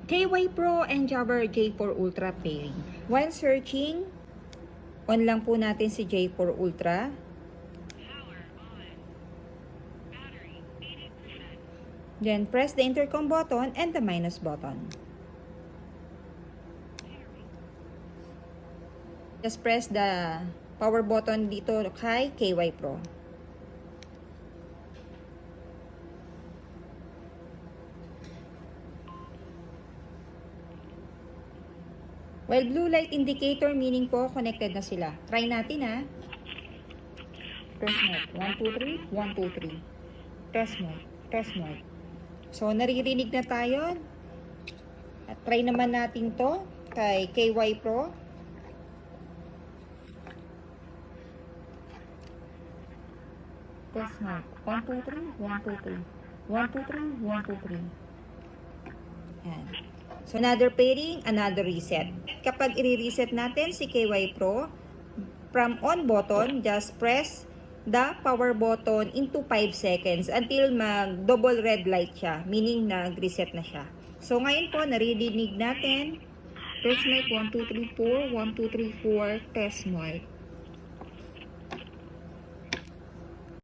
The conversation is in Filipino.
KY Pro and Jabber J4 Ultra pairing. While searching, on lang po natin si J4 Ultra. Then press the intercom button and the minus button. Just press the power button dito kay KY Pro. Well, blue light indicator meaning po connected na sila. Try natin ha. Press mode. 1, 2, 3. 1, 2, 3. Test mode. Test mode. So, naririnig na tayo. At try naman natin to kay KY Pro. Test mode. 1, 2, 3. 1, 2, 3. 1, 2, 3. 1, 2, 3. Yan. So, another pairing, another reset. Kapag i-reset natin si KY Pro, from on button, just press the power button into 5 seconds until mag-double red light siya, meaning nag-reset na siya. So, ngayon po, naririnig natin. Test mic 1, 2, 3, 4. 1, 2, 3, 4. Test mic.